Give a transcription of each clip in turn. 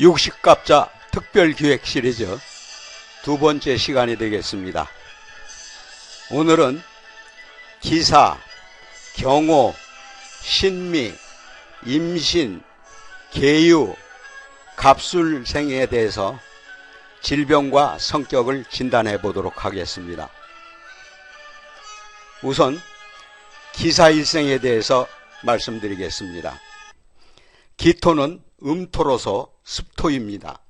육식갑자 특별기획 시리즈 두 번째 시간이 되겠습니다. 오늘은 기사, 경호, 신미, 임신, 계유, 갑술생에 대해서 질병과 성격을 진단해 보도록 하겠습니다. 우선 기사일생에 대해서 말씀드리겠습니다. 기토는 음토로서 습토입니다.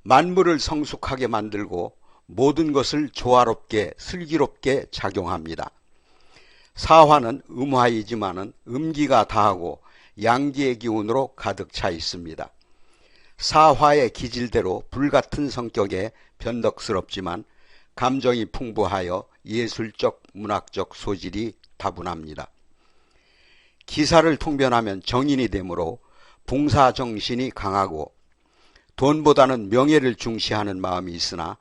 만물을 성숙하게 만들고 모든 것을 조화롭게 슬기롭게 작용합니다. 사화는 음화이지만은 음기가 다하고 양기의 기운으로 가득 차 있습니다. 사화의 기질대로 불같은 성격에 변덕스럽지만 감정이 풍부하여 예술적 문학적 소질이 다분합니다. 기사를 통변하면 정인이 되므로 봉사정신이 강하고 돈보다는 명예를 중시하는 마음이 있으나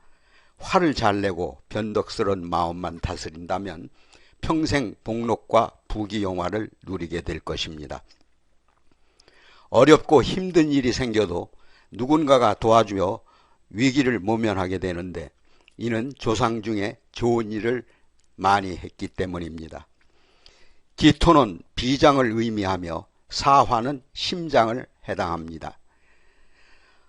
화를 잘 내고 변덕스러운 마음만 다스린다면 평생 복록과 부귀영화를 누리게 될 것입니다. 어렵고 힘든 일이 생겨도 누군가가 도와주며 위기를 모면하게 되는데 이는 조상 중에 좋은 일을 많이 했기 때문입니다. 기토는 비장을 의미하며 사화는 심장을 해당합니다.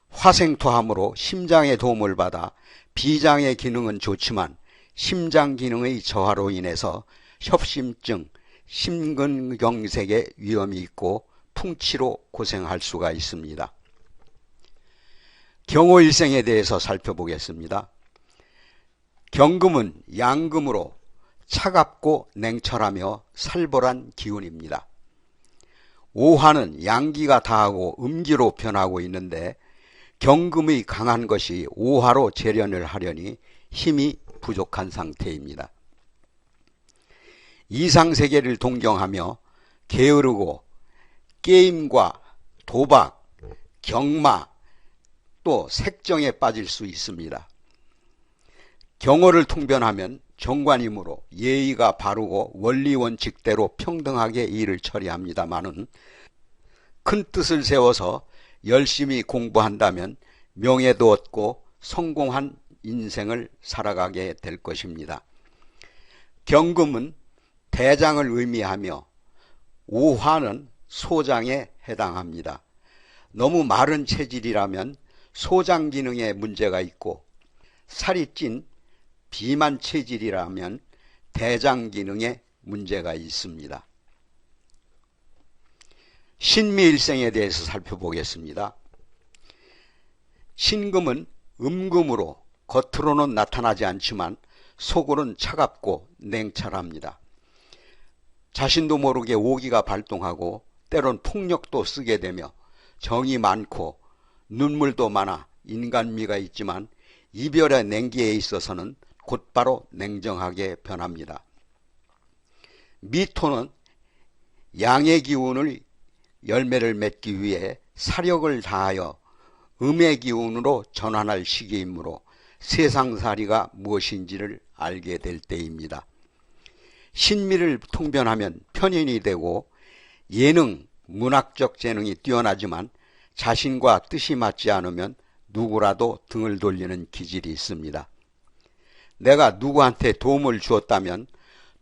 화생토함으로 심장의 도움을 받아 비장의 기능은 좋지만 심장 기능의 저하로 인해서 협심증, 심근경색의 위험이 있고 풍치로 고생할 수가 있습니다. 경호일생에 대해서 살펴보겠습니다. 경금은 양금으로 차갑고 냉철하며 살벌한 기운입니다. 오화는 양기가 다하고 음기로 변하고 있는데 경금의 강한 것이 오화로 재련을 하려니 힘이 부족한 상태입니다. 이상세계를 동경하며 게으르고 게임과 도박, 경마, 또 색정에 빠질 수 있습니다. 경호를 통변하면 정관이므로 예의가 바르고 원리원칙대로 평등하게 일을 처리합니다마는 큰 뜻을 세워서 열심히 공부한다면 명예도 얻고 성공한 인생을 살아가게 될 것입니다. 경금은 대장을 의미하며 오화는 소장에 해당합니다. 너무 마른 체질이라면 소장 기능에 문제가 있고 살이 찐 비만 체질이라면 대장 기능에 문제가 있습니다. 신미일생에 대해서 살펴보겠습니다. 신금은 음금으로 겉으로는 나타나지 않지만 속으로는 차갑고 냉철합니다. 자신도 모르게 오기가 발동하고 때론 폭력도 쓰게 되며 정이 많고 눈물도 많아 인간미가 있지만 이별의 냉기에 있어서는 곧바로 냉정하게 변합니다. 미토는 양의 기운을 열매를 맺기 위해 사력을 다하여 음의 기운으로 전환할 시기이므로 세상살이가 무엇인지를 알게 될 때입니다. 신미를 통변하면 편인이 되고 예능, 문학적 재능이 뛰어나지만 자신과 뜻이 맞지 않으면 누구라도 등을 돌리는 기질이 있습니다. 내가 누구한테 도움을 주었다면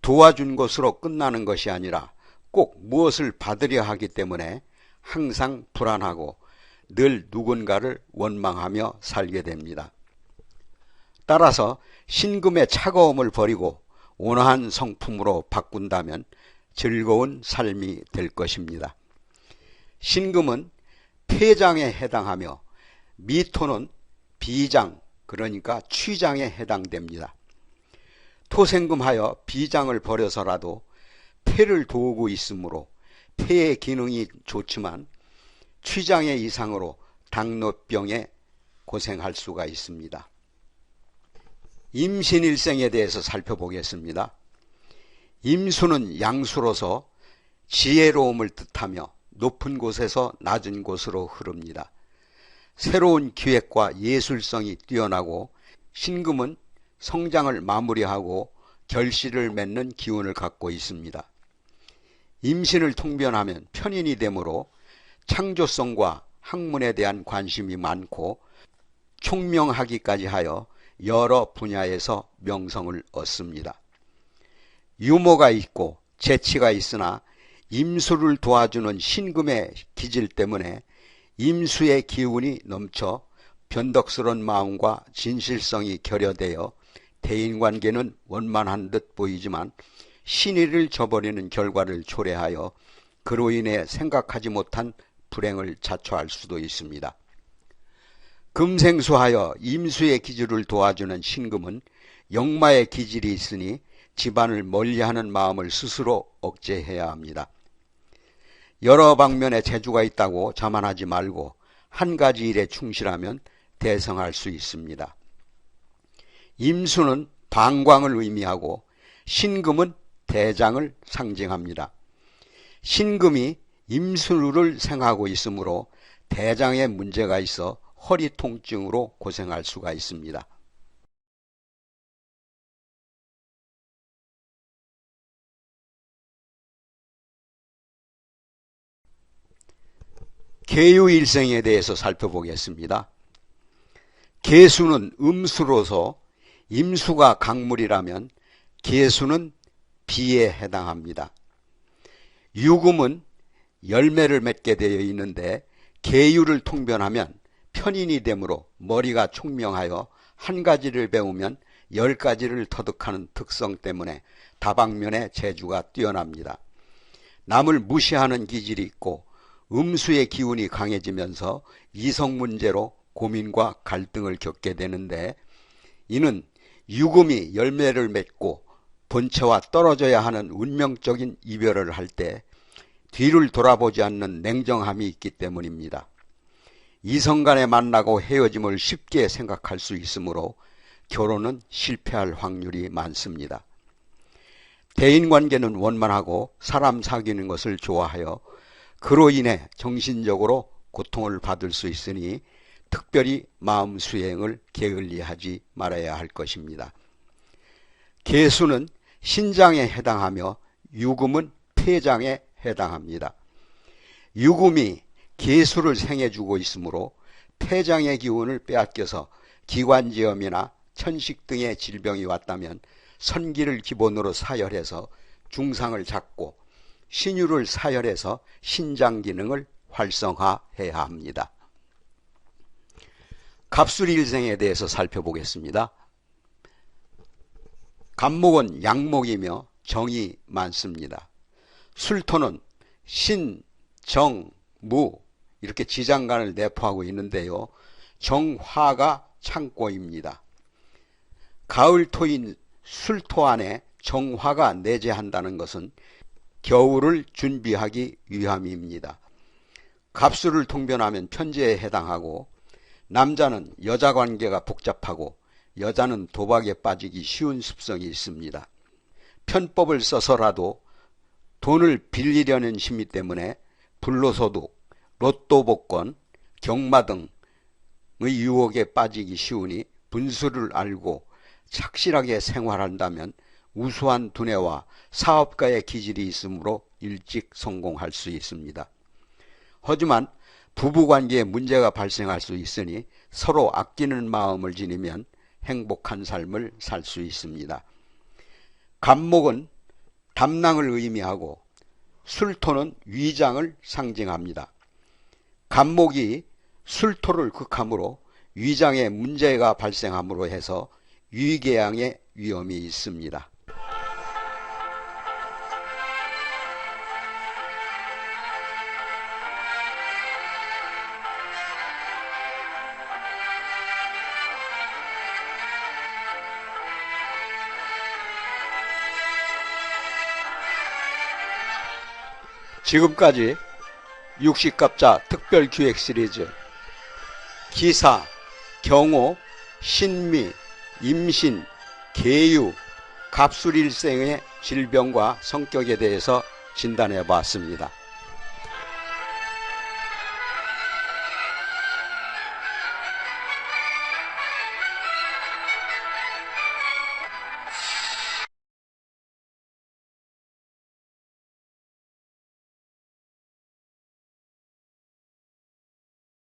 도와준 것으로 끝나는 것이 아니라 꼭 무엇을 받으려 하기 때문에 항상 불안하고 늘 누군가를 원망하며 살게 됩니다. 따라서 신금의 차가움을 버리고 온화한 성품으로 바꾼다면 즐거운 삶이 될 것입니다. 신금은 폐장에 해당하며 미토는 비장, 그러니까 취장에 해당됩니다. 토생금하여 비장을 버려서라도 폐를 도우고 있으므로 폐의 기능이 좋지만 취장의 이상으로 당뇨병에 고생할 수가 있습니다. 임신일생에 대해서 살펴보겠습니다. 임수는 양수로서 지혜로움을 뜻하며 높은 곳에서 낮은 곳으로 흐릅니다. 새로운 기획과 예술성이 뛰어나고 신금은 성장을 마무리하고 결실을 맺는 기운을 갖고 있습니다. 임신을 통변하면 편인이 되므로 창조성과 학문에 대한 관심이 많고 총명하기까지 하여 여러 분야에서 명성을 얻습니다. 유머가 있고 재치가 있으나 임수를 도와주는 신금의 기질 때문에 임수의 기운이 넘쳐 변덕스러운 마음과 진실성이 결여되어 대인관계는 원만한 듯 보이지만 신의를 저버리는 결과를 초래하여 그로 인해 생각하지 못한 불행을 자초할 수도 있습니다. 금생수하여 임수의 기질을 도와주는 신금은 역마의 기질이 있으니 집안을 멀리하는 마음을 스스로 억제해야 합니다. 여러 방면에 재주가 있다고 자만하지 말고 한 가지 일에 충실하면 대성할 수 있습니다. 임수는 방광을 의미하고 신금은 대장을 상징합니다. 신금이 임수를 생하고 있으므로 대장에 문제가 있어 허리 통증으로 고생할 수가 있습니다. 계유일생에 대해서 살펴보겠습니다. 계수는 음수로서 임수가 강물이라면 계수는 비에 해당합니다. 유금은 열매를 맺게 되어 있는데 계유를 통변하면 편인이 되므로 머리가 총명하여 한 가지를 배우면 10가지를 터득하는 특성 때문에 다방면의 재주가 뛰어납니다. 남을 무시하는 기질이 있고 음수의 기운이 강해지면서 이성 문제로 고민과 갈등을 겪게 되는데 이는 유금이 열매를 맺고 본체와 떨어져야 하는 운명적인 이별을 할 때 뒤를 돌아보지 않는 냉정함이 있기 때문입니다. 이성 간에 만나고 헤어짐을 쉽게 생각할 수 있으므로 결혼은 실패할 확률이 많습니다. 대인관계는 원만하고 사람 사귀는 것을 좋아하여 그로 인해 정신적으로 고통을 받을 수 있으니 특별히 마음 수행을 게을리하지 말아야 할 것입니다. 계수는 신장에 해당하며 유금은 폐장에 해당합니다. 유금이 계수를 생해주고 있으므로 폐장의 기운을 빼앗겨서 기관지염이나 천식 등의 질병이 왔다면 선기를 기본으로 사열해서 중상을 잡고 신유를 사열해서 신장 기능을 활성화해야 합니다. 갑술일생에 대해서 살펴보겠습니다. 갑목은 양목이며 정이 많습니다. 술토는 신, 정, 무 이렇게 지장간을 내포하고 있는데요. 정화가 창고입니다. 가을토인 술토 안에 정화가 내재한다는 것은 겨울을 준비하기 위함입니다. 갑술을 통변하면 편제에 해당하고 남자는 여자 관계가 복잡하고 여자는 도박에 빠지기 쉬운 습성이 있습니다. 편법을 써서라도 돈을 빌리려는 심리 때문에 불로소득, 로또 복권, 경마 등의 유혹에 빠지기 쉬우니 분수를 알고 착실하게 생활한다면 우수한 두뇌와 사업가의 기질이 있으므로 일찍 성공할 수 있습니다. 하지만 부부관계에 문제가 발생할 수 있으니 서로 아끼는 마음을 지니면 행복한 삶을 살 수 있습니다. 갑목은 담낭을 의미하고 술토는 위장을 상징합니다. 갑목이 술토를 극함으로 위장에 문제가 발생함으로 해서 위궤양의 위험이 있습니다. 지금까지 육식갑자 특별기획 시리즈 기사, 경호, 신미, 임신, 계유, 갑술일생의 질병과 성격에 대해서 진단해 봤습니다.